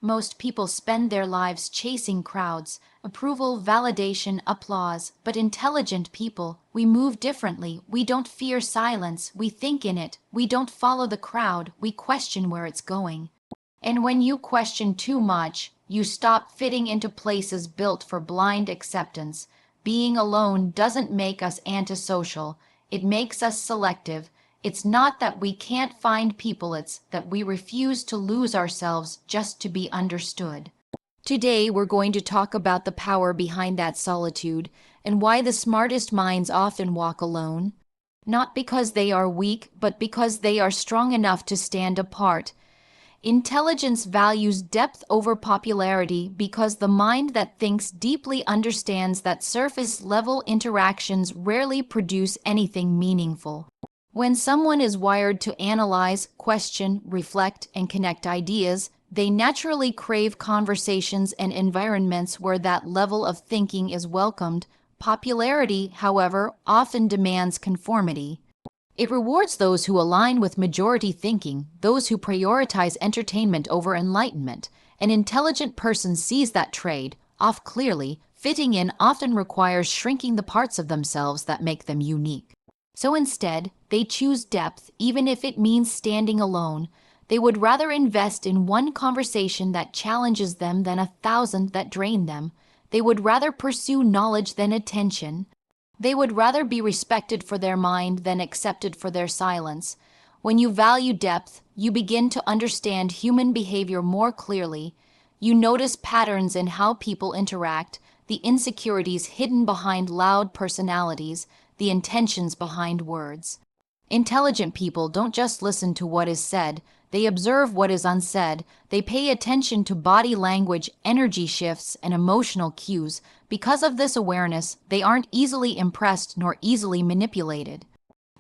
Most people spend their lives chasing crowds, approval, validation, applause. But intelligent people, we move differently. We don't fear silence. We think in it. We don't follow the crowd. We question where it's going. And when you question too much, you stop fitting into places built for blind acceptance. Being alone doesn't make us antisocial. It makes us selective. It's not that we can't find people, it's that we refuse to lose ourselves just to be understood. Today, we're going to talk about the power behind that solitude and why the smartest minds often walk alone. Not because they are weak, but because they are strong enough to stand apart. Intelligence values depth over popularity because the mind that thinks deeply understands that surface-level interactions rarely produce anything meaningful. When someone is wired to analyze, question, reflect, and connect ideas, they naturally crave conversations and environments where that level of thinking is welcomed. Popularity, however, often demands conformity. It rewards those who align with majority thinking, those who prioritize entertainment over enlightenment. An intelligent person sees that trade-off clearly. Fitting in often requires shrinking the parts of themselves that make them unique. So instead, they choose depth, even if it means standing alone. They would rather invest in one conversation that challenges them than 1,000 that drain them. They would rather pursue knowledge than attention. They would rather be respected for their mind than accepted for their silence. When you value depth, you begin to understand human behavior more clearly. You notice patterns in how people interact, the insecurities hidden behind loud personalities, the intentions behind words. Intelligent people don't just listen to what is said, they observe what is unsaid. They pay attention to body language, energy shifts, and emotional cues. Because of this awareness, they aren't easily impressed nor easily manipulated.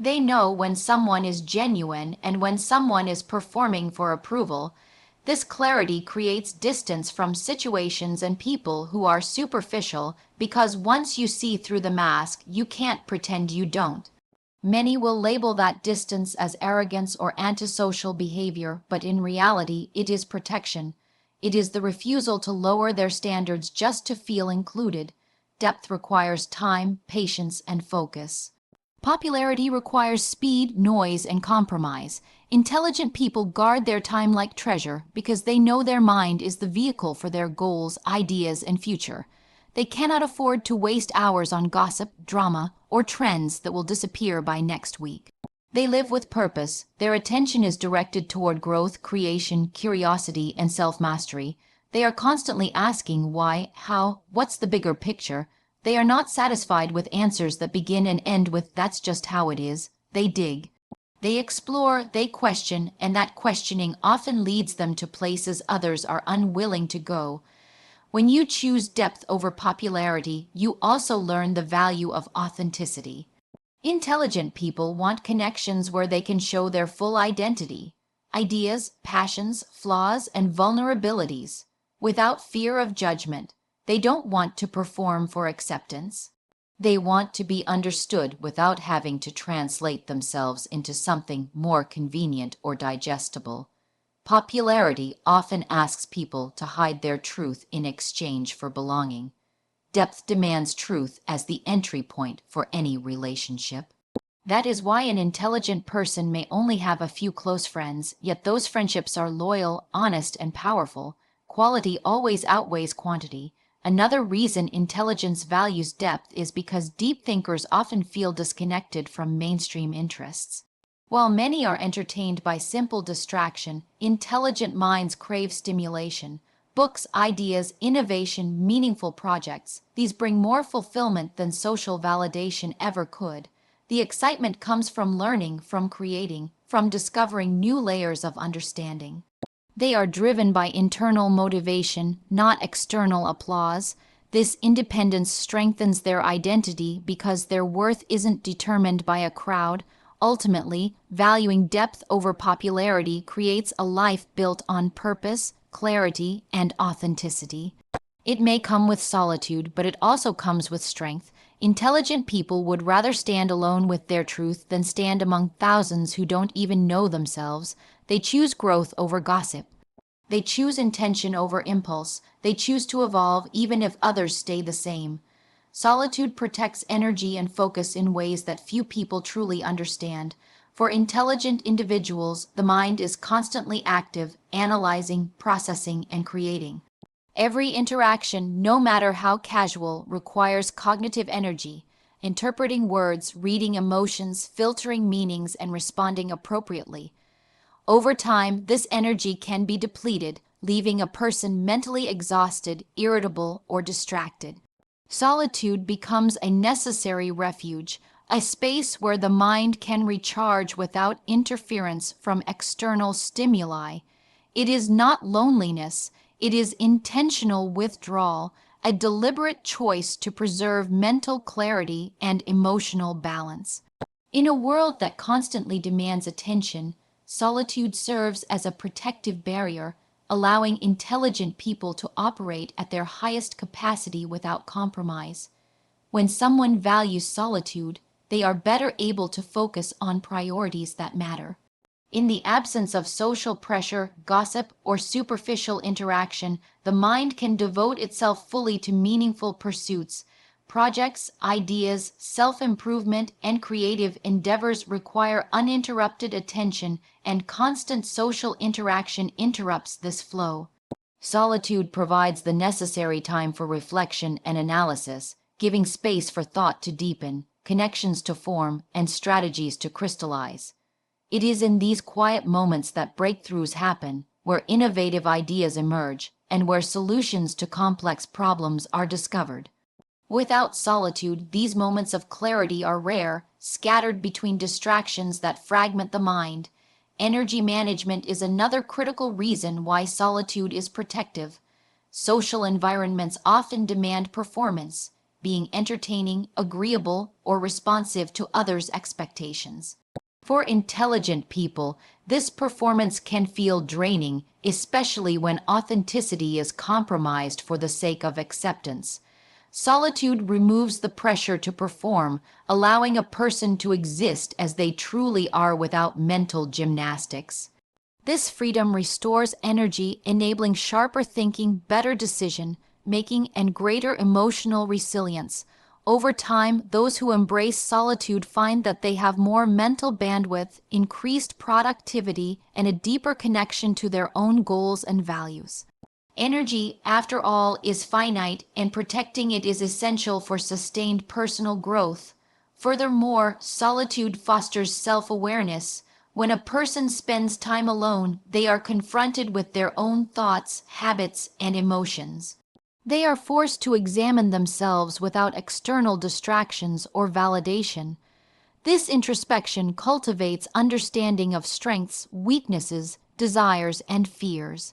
They know when someone is genuine and when someone is performing for approval. This clarity creates distance from situations and people who are superficial, because once you see through the mask, you can't pretend you don't. Many will label that distance as arrogance or antisocial behavior, but in reality, it is protection. It is the refusal to lower their standards just to feel included. Depth requires time, patience, and focus. Popularity requires speed, noise, and compromise. Intelligent people guard their time like treasure because they know their mind is the vehicle for their goals, ideas, and future. They cannot afford to waste hours on gossip, drama, or trends that will disappear by next week. They live with purpose. Their attention is directed toward growth, creation, curiosity, and self-mastery. They are constantly asking why, how, what's the bigger picture. They are not satisfied with answers that begin and end with "that's just how it is." They dig. They explore, they question, and that questioning often leads them to places others are unwilling to go. When you choose depth over popularity, you also learn the value of authenticity. Intelligent people want connections where they can show their full identity, ideas, passions, flaws, and vulnerabilities, without fear of judgment. They don't want to perform for acceptance. They want to be understood without having to translate themselves into something more convenient or digestible. Popularity often asks people to hide their truth in exchange for belonging. Depth demands truth as the entry point for any relationship. That is why an intelligent person may only have a few close friends, yet those friendships are loyal, honest, and powerful. Quality always outweighs quantity. Another reason intelligence values depth is because deep thinkers often feel disconnected from mainstream interests. While many are entertained by simple distraction, intelligent minds crave stimulation. Books, ideas, innovation, meaningful projects. These bring more fulfillment than social validation ever could. The excitement comes from learning, from creating, from discovering new layers of understanding. They are driven by internal motivation, not external applause. This independence strengthens their identity because their worth isn't determined by a crowd. Ultimately, valuing depth over popularity creates a life built on purpose, clarity, and authenticity. It may come with solitude, but it also comes with strength. Intelligent people would rather stand alone with their truth than stand among thousands who don't even know themselves. They choose growth over gossip. They choose intention over impulse. They choose to evolve even if others stay the same. Solitude protects energy and focus in ways that few people truly understand. For intelligent individuals, the mind is constantly active, analyzing, processing, and creating. Every interaction, no matter how casual, requires cognitive energy, interpreting words, reading emotions, filtering meanings, and responding appropriately. Over time, this energy can be depleted, leaving a person mentally exhausted, irritable, or distracted. Solitude becomes a necessary refuge, a space where the mind can recharge without interference from external stimuli. It is not loneliness, it is intentional withdrawal, a deliberate choice to preserve mental clarity and emotional balance. In a world that constantly demands attention, solitude serves as a protective barrier, allowing intelligent people to operate at their highest capacity without compromise. When someone values solitude, they are better able to focus on priorities that matter. In the absence of social pressure, gossip, or superficial interaction, the mind can devote itself fully to meaningful pursuits. Projects, ideas, self-improvement, and creative endeavors require uninterrupted attention, and constant social interaction interrupts this flow. Solitude provides the necessary time for reflection and analysis, giving space for thought to deepen, connections to form, and strategies to crystallize. It is in these quiet moments that breakthroughs happen, where innovative ideas emerge, and where solutions to complex problems are discovered. Without solitude, these moments of clarity are rare, scattered between distractions that fragment the mind. Energy management is another critical reason why solitude is protective. Social environments often demand performance, being entertaining, agreeable, or responsive to others' expectations. For intelligent people, this performance can feel draining, especially when authenticity is compromised for the sake of acceptance. Solitude removes the pressure to perform, allowing a person to exist as they truly are without mental gymnastics. This freedom restores energy, enabling sharper thinking, better decision making, and greater emotional resilience. Over time, those who embrace solitude find that they have more mental bandwidth, increased productivity, and a deeper connection to their own goals and values. Energy, after all, is finite, and protecting it is essential for sustained personal growth. Furthermore, solitude fosters self-awareness. When a person spends time alone, they are confronted with their own thoughts, habits, and emotions. They are forced to examine themselves without external distractions or validation. This introspection cultivates understanding of strengths, weaknesses, desires, and fears.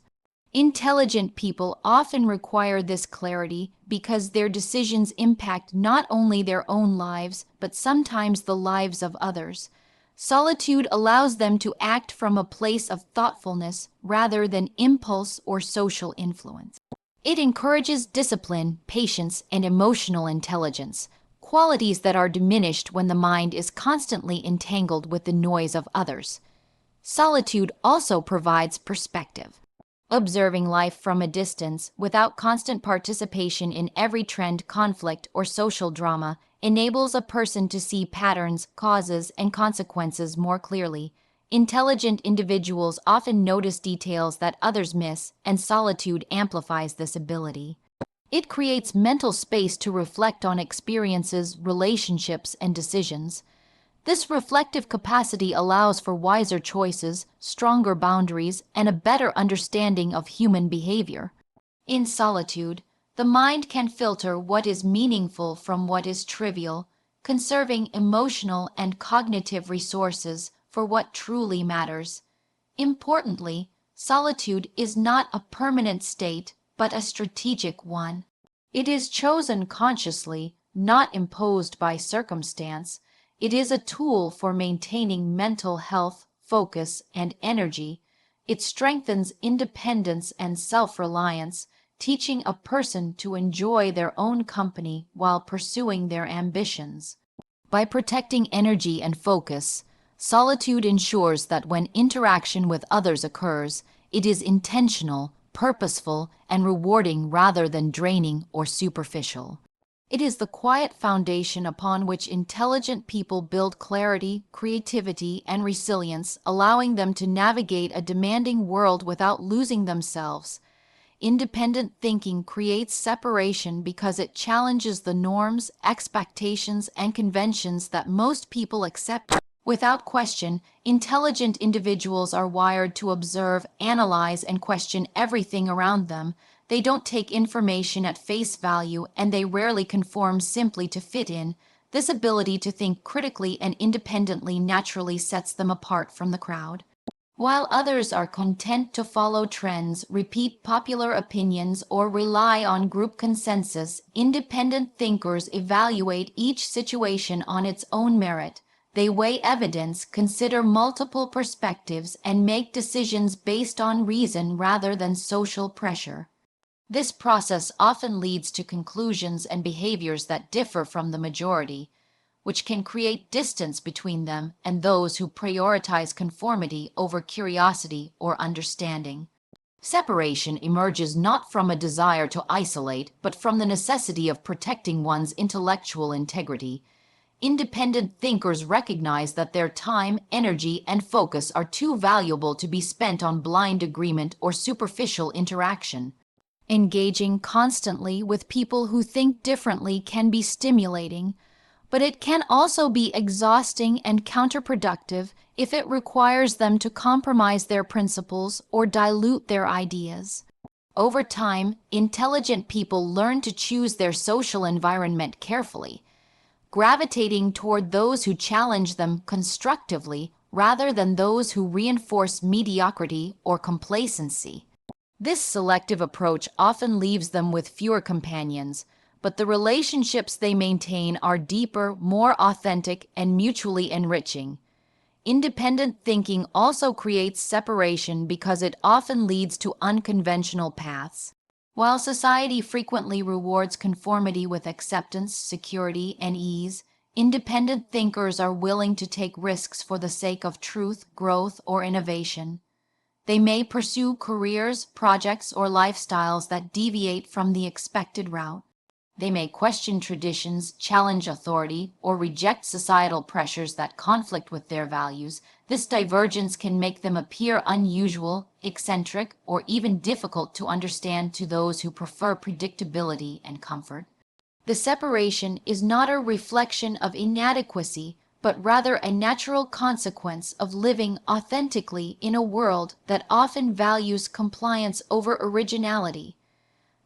Intelligent people often require this clarity because their decisions impact not only their own lives, but sometimes the lives of others. Solitude allows them to act from a place of thoughtfulness rather than impulse or social influence. It encourages discipline, patience, and emotional intelligence, qualities that are diminished when the mind is constantly entangled with the noise of others. Solitude also provides perspective. Observing life from a distance, without constant participation in every trend, conflict, or social drama, enables a person to see patterns, causes, and consequences more clearly. Intelligent individuals often notice details that others miss, and solitude amplifies this ability. It creates mental space to reflect on experiences, relationships, and decisions. This reflective capacity allows for wiser choices, stronger boundaries, and a better understanding of human behavior. In solitude, the mind can filter what is meaningful from what is trivial, conserving emotional and cognitive resources for what truly matters. Importantly, solitude is not a permanent state, but a strategic one. It is chosen consciously, not imposed by circumstance. It is a tool for maintaining mental health, focus, and energy. It strengthens independence and self-reliance, teaching a person to enjoy their own company while pursuing their ambitions. By protecting energy and focus, solitude ensures that when interaction with others occurs, It is intentional, purposeful, and rewarding rather than draining or superficial. It is the quiet foundation upon which intelligent people build clarity, creativity, and resilience, allowing them to navigate a demanding world without losing themselves. Independent thinking creates separation because it challenges the norms, expectations, and conventions that most people accept. Without question, intelligent individuals are wired to observe, analyze, and question everything around them. They don't take information at face value, and they rarely conform simply to fit in. This ability to think critically and independently naturally sets them apart from the crowd. While others are content to follow trends, repeat popular opinions, or rely on group consensus, independent thinkers evaluate each situation on its own merit. They weigh evidence, consider multiple perspectives, and make decisions based on reason rather than social pressure. This process often leads to conclusions and behaviors that differ from the majority, which can create distance between them and those who prioritize conformity over curiosity or understanding. Separation emerges not from a desire to isolate, but from the necessity of protecting one's intellectual integrity. Independent thinkers recognize that their time, energy, and focus are too valuable to be spent on blind agreement or superficial interaction. Engaging constantly with people who think differently can be stimulating, but it can also be exhausting and counterproductive if it requires them to compromise their principles or dilute their ideas. Over time, intelligent people learn to choose their social environment carefully, gravitating toward those who challenge them constructively rather than those who reinforce mediocrity or complacency. This selective approach often leaves them with fewer companions, but the relationships they maintain are deeper, more authentic, and mutually enriching. Independent thinking also creates separation because it often leads to unconventional paths. While society frequently rewards conformity with acceptance, security, and ease, independent thinkers are willing to take risks for the sake of truth, growth, or innovation. They may pursue careers, projects, or lifestyles that deviate from the expected route. They may question traditions, challenge authority, or reject societal pressures that conflict with their values. This divergence can make them appear unusual, eccentric, or even difficult to understand to those who prefer predictability and comfort. The separation is not a reflection of inadequacy, but rather a natural consequence of living authentically in a world that often values compliance over originality.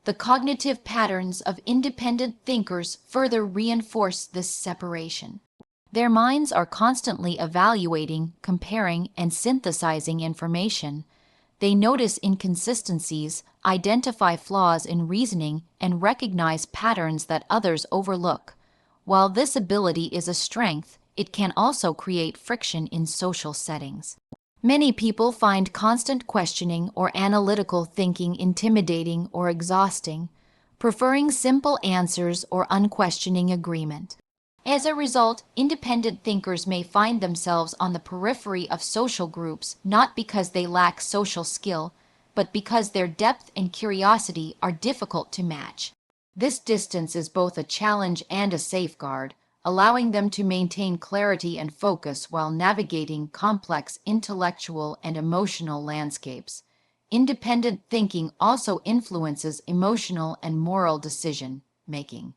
The cognitive patterns of independent thinkers further reinforce this separation. Their minds are constantly evaluating, comparing, and synthesizing information. They notice inconsistencies, identify flaws in reasoning, and recognize patterns that others overlook. While this ability is a strength, it can also create friction in social settings. Many people find constant questioning or analytical thinking intimidating or exhausting, preferring simple answers or unquestioning agreement. As a result, independent thinkers may find themselves on the periphery of social groups not because they lack social skill, but because their depth and curiosity are difficult to match. This distance is both a challenge and a safeguard, allowing them to maintain clarity and focus while navigating complex intellectual and emotional landscapes. Independent thinking also influences emotional and moral decision-making.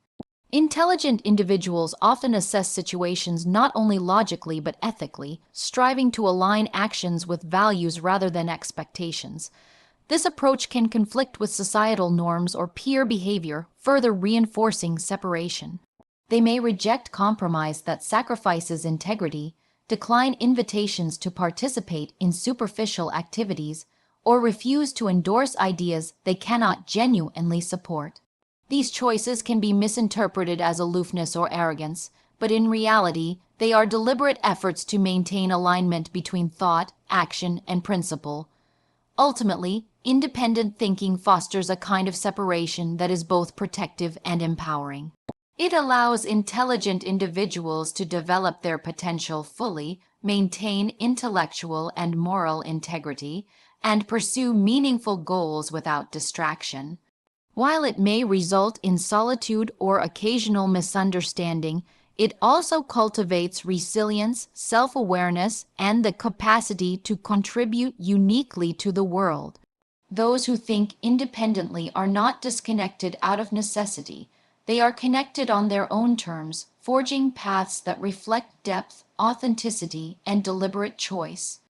Intelligent individuals often assess situations not only logically but ethically, striving to align actions with values rather than expectations. This approach can conflict with societal norms or peer behavior, further reinforcing separation. They may reject compromise that sacrifices integrity, decline invitations to participate in superficial activities, or refuse to endorse ideas they cannot genuinely support. These choices can be misinterpreted as aloofness or arrogance, but in reality, they are deliberate efforts to maintain alignment between thought, action, and principle. Ultimately, independent thinking fosters a kind of separation that is both protective and empowering. It allows intelligent individuals to develop their potential fully, maintain intellectual and moral integrity, and pursue meaningful goals without distraction. While it may result in solitude or occasional misunderstanding, it also cultivates resilience, self-awareness, and the capacity to contribute uniquely to the world. Those who think independently are not disconnected out of necessity. They are connected on their own terms, forging paths that reflect depth, authenticity, and deliberate choice.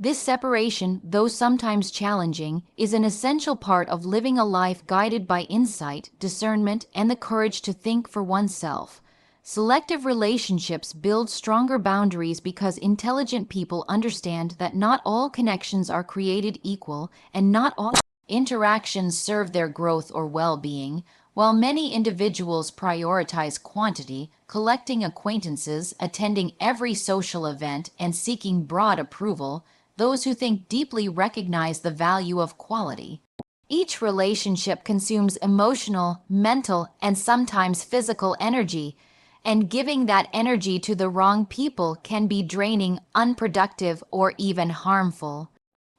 This separation, though sometimes challenging, is an essential part of living a life guided by insight, discernment, and the courage to think for oneself. Selective relationships build stronger boundaries because intelligent people understand that not all connections are created equal and not all interactions serve their growth or well-being. While many individuals prioritize quantity, collecting acquaintances, attending every social event, and seeking broad approval, those who think deeply recognize the value of quality. Each relationship consumes emotional, mental, and sometimes physical energy, and giving that energy to the wrong people can be draining, unproductive, or even harmful.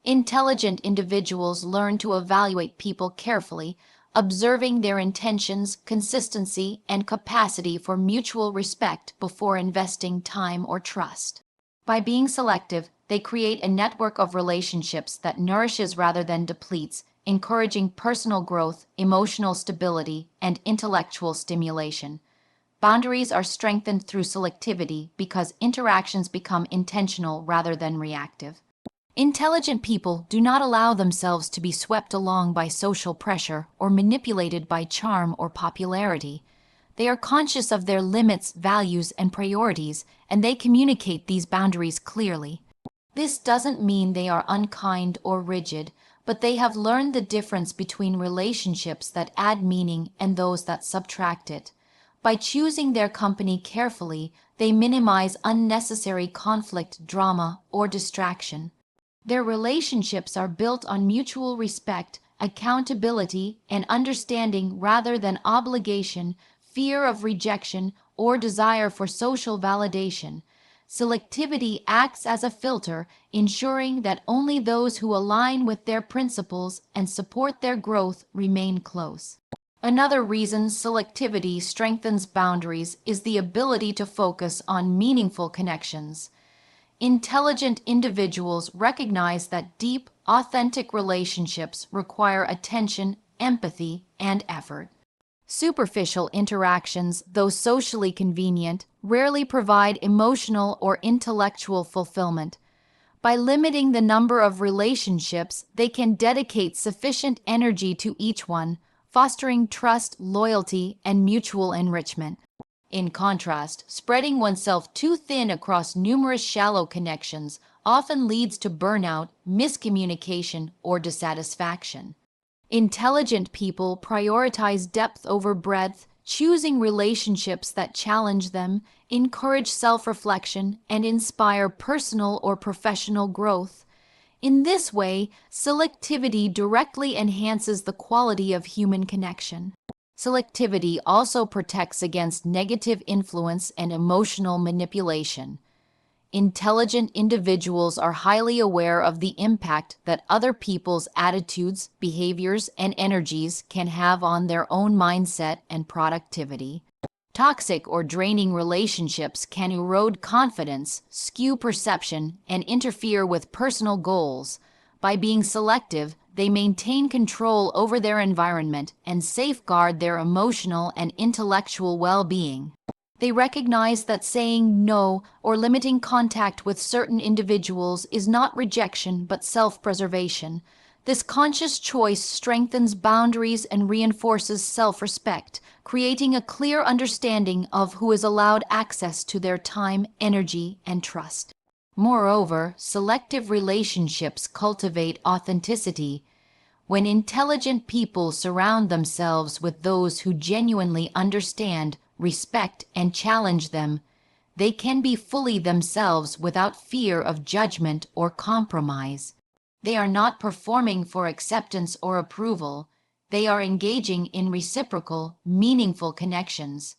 Intelligent individuals learn to evaluate people carefully, observing their intentions, consistency, and capacity for mutual respect before investing time or trust. By being selective, they create a network of relationships that nourishes rather than depletes, encouraging personal growth, emotional stability, and intellectual stimulation. Boundaries are strengthened through selectivity because interactions become intentional rather than reactive. Intelligent people do not allow themselves to be swept along by social pressure or manipulated by charm or popularity. They are conscious of their limits, values, and priorities, and they communicate these boundaries clearly. This doesn't mean they are unkind or rigid, but they have learned the difference between relationships that add meaning and those that subtract it. By choosing their company carefully, they minimize unnecessary conflict, drama, or distraction. Their relationships are built on mutual respect, accountability, and understanding rather than obligation, fear of rejection, or desire for social validation. Selectivity acts as a filter, ensuring that only those who align with their principles and support their growth remain close. Another reason selectivity strengthens boundaries is the ability to focus on meaningful connections. Intelligent individuals recognize that deep, authentic relationships require attention, empathy, and effort. Superficial interactions, though socially convenient, rarely provide emotional or intellectual fulfillment. By limiting the number of relationships, they can dedicate sufficient energy to each one, fostering trust, loyalty, and mutual enrichment. In contrast, spreading oneself too thin across numerous shallow connections often leads to burnout, miscommunication, or dissatisfaction. Intelligent people prioritize depth over breadth, choosing relationships that challenge them, encourage self-reflection, and inspire personal or professional growth. In this way, selectivity directly enhances the quality of human connection. Selectivity also protects against negative influence and emotional manipulation. Intelligent individuals are highly aware of the impact that other people's attitudes, behaviors, and energies can have on their own mindset and productivity. Toxic or draining relationships can erode confidence, skew perception, and interfere with personal goals. By being selective, they maintain control over their environment and safeguard their emotional and intellectual well-being. They recognize that saying no or limiting contact with certain individuals is not rejection but self-preservation. This conscious choice strengthens boundaries and reinforces self-respect, creating a clear understanding of who is allowed access to their time, energy, and trust. Moreover, selective relationships cultivate authenticity. When intelligent people surround themselves with those who genuinely understand, respect, and challenge them, they can be fully themselves without fear of judgment or compromise. They are not performing for acceptance or approval. They are engaging in reciprocal, meaningful connections.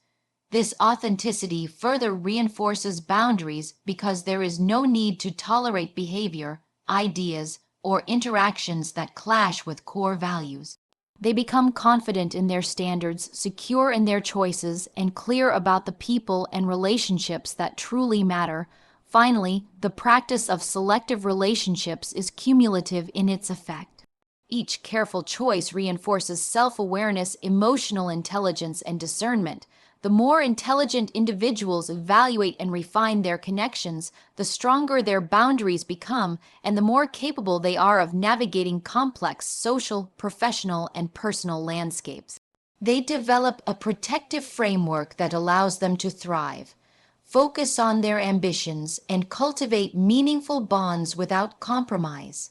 This authenticity further reinforces boundaries because there is no need to tolerate behavior, ideas, or interactions that clash with core values. They become confident in their standards, secure in their choices, and clear about the people and relationships that truly matter. Finally, the practice of selective relationships is cumulative in its effect. Each careful choice reinforces self-awareness, emotional intelligence, and discernment. The more intelligent individuals evaluate and refine their connections, the stronger their boundaries become, and the more capable they are of navigating complex social, professional, and personal landscapes. They develop a protective framework that allows them to thrive, focus on their ambitions, and cultivate meaningful bonds without compromise.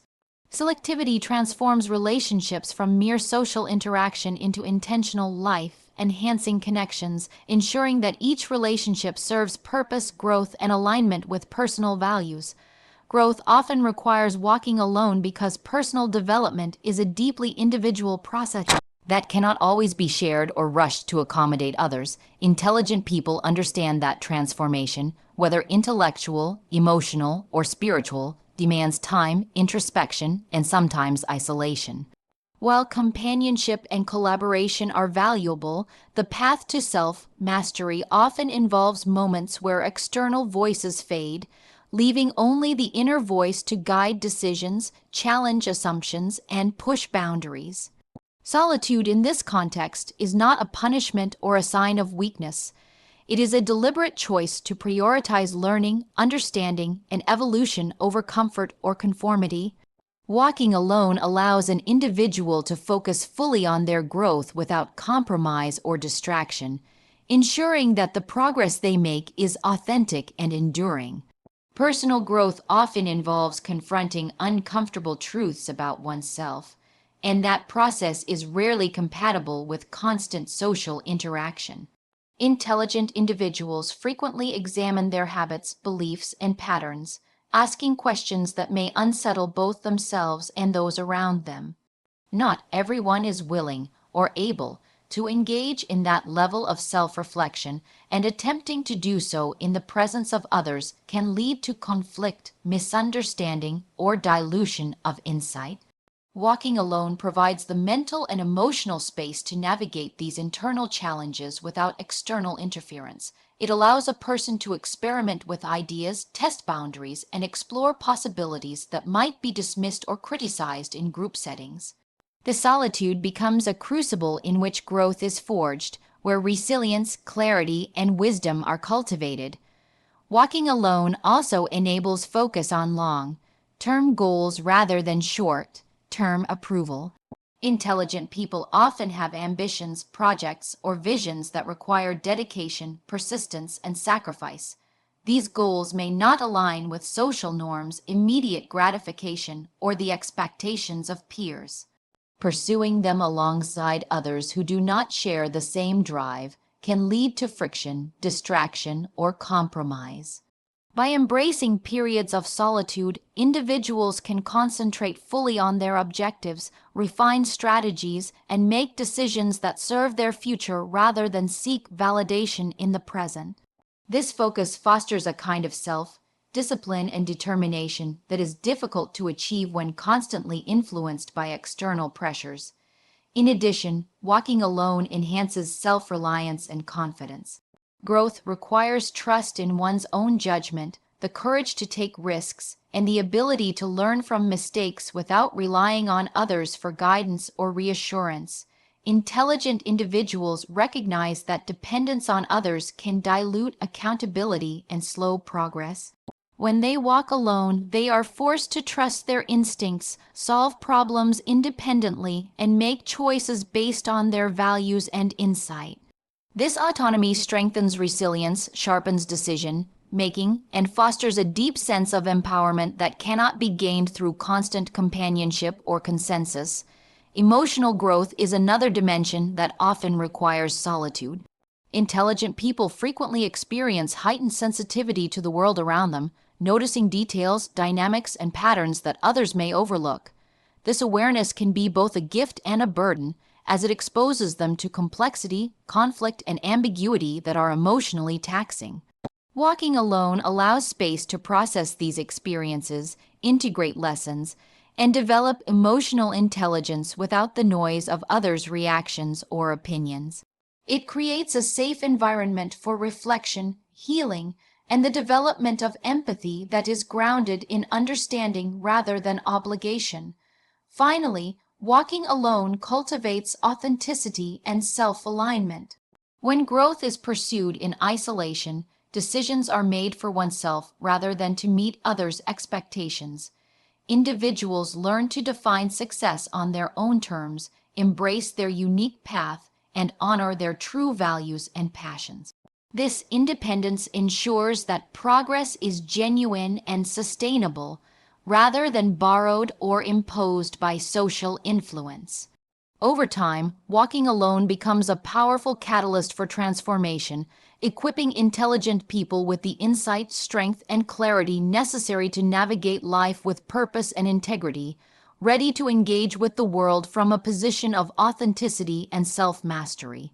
Selectivity transforms relationships from mere social interaction into intentional life, enhancing connections, ensuring that each relationship serves purpose, growth, and alignment with personal values. Growth often requires walking alone because personal development is a deeply individual process that cannot always be shared or rushed to accommodate others. Intelligent people understand that transformation, whether intellectual, emotional, or spiritual, demands time, introspection, and sometimes isolation. While companionship and collaboration are valuable, the path to self-mastery often involves moments where external voices fade, leaving only the inner voice to guide decisions, challenge assumptions, and push boundaries. Solitude in this context is not a punishment or a sign of weakness. It is a deliberate choice to prioritize learning, understanding, and evolution over comfort or conformity. Walking alone allows an individual to focus fully on their growth without compromise or distraction, ensuring that the progress they make is authentic and enduring. Personal growth often involves confronting uncomfortable truths about oneself, and that process is rarely compatible with constant social interaction. Intelligent individuals frequently examine their habits, beliefs, and patterns, asking questions that may unsettle both themselves and those around them. Not everyone is willing or able to engage in that level of self-reflection, and attempting to do so in the presence of others can lead to conflict, misunderstanding, or dilution of insight. Walking alone provides the mental and emotional space to navigate these internal challenges without external interference. It allows a person to experiment with ideas, test boundaries, and explore possibilities that might be dismissed or criticized in group settings. The solitude becomes a crucible in which growth is forged, where resilience, clarity, and wisdom are cultivated. Walking alone also enables focus on long-term goals rather than short-term approval. Intelligent people often have ambitions, projects, or visions that require dedication, persistence, and sacrifice. These goals may not align with social norms, immediate gratification, or the expectations of peers. Pursuing them alongside others who do not share the same drive can lead to friction, distraction, or compromise. By embracing periods of solitude, individuals can concentrate fully on their objectives, refine strategies, and make decisions that serve their future rather than seek validation in the present. This focus fosters a kind of self-discipline and determination that is difficult to achieve when constantly influenced by external pressures. In addition, walking alone enhances self-reliance and confidence. Growth requires trust in one's own judgment, the courage to take risks, and the ability to learn from mistakes without relying on others for guidance or reassurance. Intelligent individuals recognize that dependence on others can dilute accountability and slow progress. When they walk alone, they are forced to trust their instincts, solve problems independently, and make choices based on their values and insight. This autonomy strengthens resilience, sharpens decision-making, and fosters a deep sense of empowerment that cannot be gained through constant companionship or consensus. Emotional growth is another dimension that often requires solitude. Intelligent people frequently experience heightened sensitivity to the world around them, noticing details, dynamics, and patterns that others may overlook. This awareness can be both a gift and a burden, as it exposes them to complexity, conflict, and ambiguity that are emotionally taxing. Walking alone allows space to process these experiences, integrate lessons, and develop emotional intelligence without the noise of others' reactions or opinions. It creates a safe environment for reflection, healing, and the development of empathy that is grounded in understanding rather than obligation. Finally, walking alone cultivates authenticity and self-alignment. When growth is pursued in isolation, decisions are made for oneself rather than to meet others' expectations. Individuals learn to define success on their own terms, embrace their unique path, and honor their true values and passions. This independence ensures that progress is genuine and sustainable, rather than borrowed or imposed by social influence. Over time, walking alone becomes a powerful catalyst for transformation, equipping intelligent people with the insight, strength, and clarity necessary to navigate life with purpose and integrity, ready to engage with the world from a position of authenticity and self-mastery.